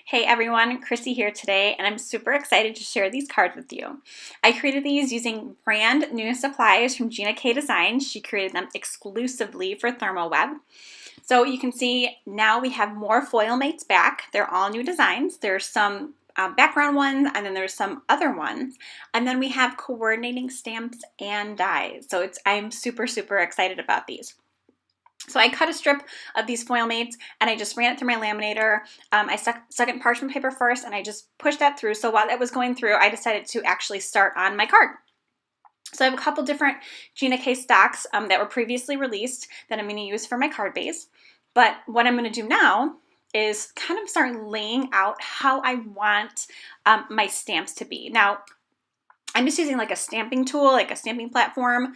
Hey everyone, Chrissy here today, and I'm super excited to share these cards with you. I created these using brand new supplies from Gina K Design. She created them exclusively for Therm O Web. So you can see now we have more foil mates back. They're all new designs. There's some background ones, and then there's some other ones. And then we have coordinating stamps and dies. So I'm super excited about these. So I cut a strip of these foil mates and I just ran it through my laminator. I stuck it in parchment paper first and I just pushed that through. So while that was going through, I decided to actually start on my card. So I have a couple different Gina K stocks that were previously released that I'm going to use for my card base. But what I'm going to do now is kind of start laying out how I want my stamps to be. Now, I'm just using like a stamping tool, like a stamping platform.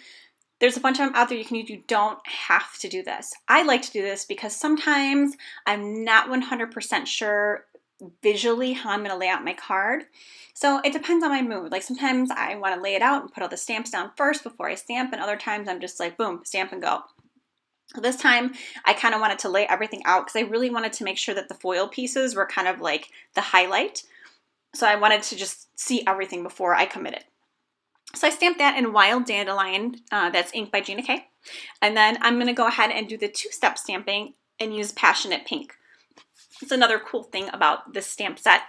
There's a bunch of them out there you can use. You don't have to do this. I like to do this because sometimes I'm not 100% sure visually how I'm going to lay out my card. So it depends on my mood. Like sometimes I want to lay it out and put all the stamps down first before I stamp, and other times I'm just like, boom, stamp and go. This time I kind of wanted to lay everything out because I really wanted to make sure that the foil pieces were kind of like the highlight. So I wanted to just see everything before I committed. So I stamped that in Wild Dandelion, that's inked by Gina K. And then I'm going to go ahead and do the two-step stamping and use Passionate Pink. It's another cool thing about this stamp set.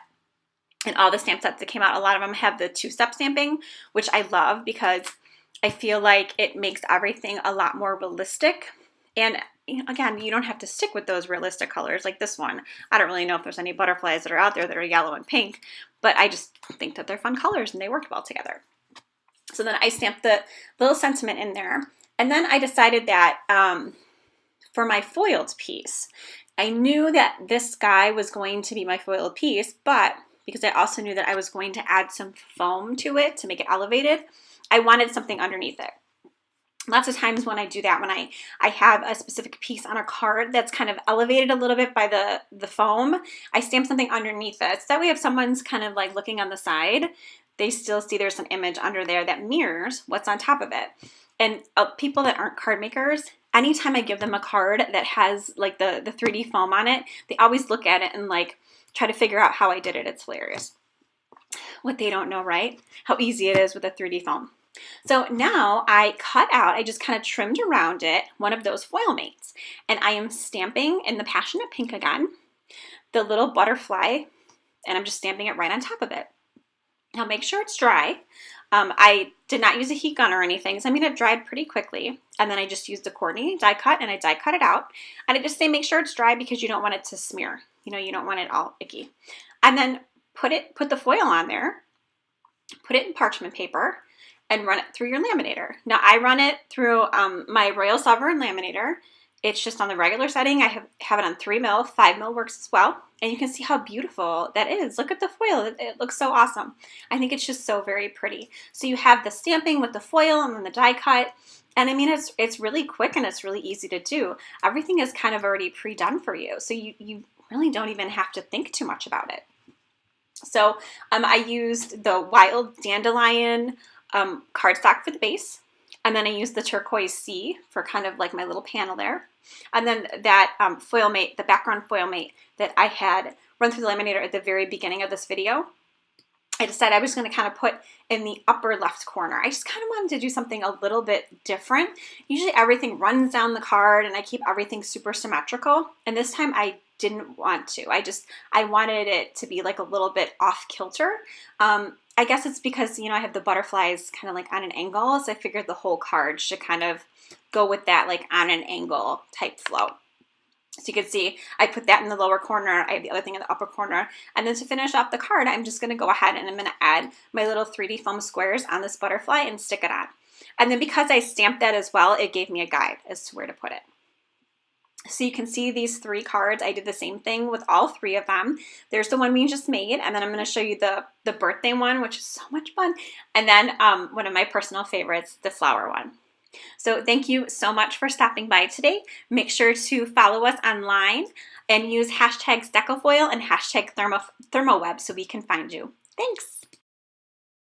And all the stamp sets that came out, a lot of them have the two-step stamping, which I love because I feel like it makes everything a lot more realistic. And again, you don't have to stick with those realistic colors like this one. I don't really know if there's any butterflies that are out there that are yellow and pink, but I just think that they're fun colors and they worked well together. So then I stamped the little sentiment in there. And then I decided that for my foiled piece, I knew that this guy was going to be my foiled piece, but because I also knew that I was going to add some foam to it to make it elevated, I wanted something underneath it. Lots of times when I do that, when I have a specific piece on a card that's kind of elevated a little bit by the foam, I stamp something underneath it. So that way if someone's kind of like looking on the side, they still see there's an image under there that mirrors what's on top of it. And people that aren't card makers, anytime I give them a card that has like the 3D foam on it, they always look at it and like try to figure out how I did it. It's hilarious. What they don't know, right? How easy it is with a 3D foam. So now I just kind of trimmed around it one of those foil mates. And I am stamping in the Passionate Pink again, the little butterfly, and I'm just stamping it right on top of it. Now make sure it's dry. I did not use a heat gun or anything, so I mean it dried pretty quickly. And then I just used the coordinating die cut and I die cut it out. And I just say make sure it's dry because you don't want it to smear. You know, you don't want it all icky. And then put the foil on there, put it in parchment paper, and run it through your laminator. Now I run it through my Royal Sovereign laminator. It's just on the regular setting. I have it on 3 mil, 5 mil works as well. And you can see how beautiful that is. Look at the foil, it looks so awesome. I think it's just so very pretty. So you have the stamping with the foil and then the die cut. And I mean, it's really quick and it's really easy to do. Everything is kind of already pre-done for you. So you really don't even have to think too much about it. So I used the Wild Dandelion cardstock for the base. And then I used the turquoise sea for kind of like my little panel there. And then that foil mate, the background foil mate that I had run through the laminator at the very beginning of this video, I decided I was going to kind of put in the upper left corner. I just kind of wanted to do something a little bit different. Usually everything runs down the card and I keep everything super symmetrical. And this time I didn't want to. I wanted it to be like a little bit off kilter. I guess it's because, you know, I have the butterflies kind of like on an angle, so I figured the whole card should kind of go with that like on an angle type flow. So you can see I put that in the lower corner, I have the other thing in the upper corner, and then to finish off the card, I'm just going to go ahead and I'm going to add my little 3D foam squares on this butterfly and stick it on. And then because I stamped that as well, it gave me a guide as to where to put it. So you can see these 3 cards. I did the same thing with all 3 of them. There's the one we just made, and then I'm going to show you the birthday one, which is so much fun, and then one of my personal favorites, the flower one. So thank you so much for stopping by today. Make sure to follow us online and use hashtags Decofoil and hashtag ThermOWeb so we can find you. Thanks!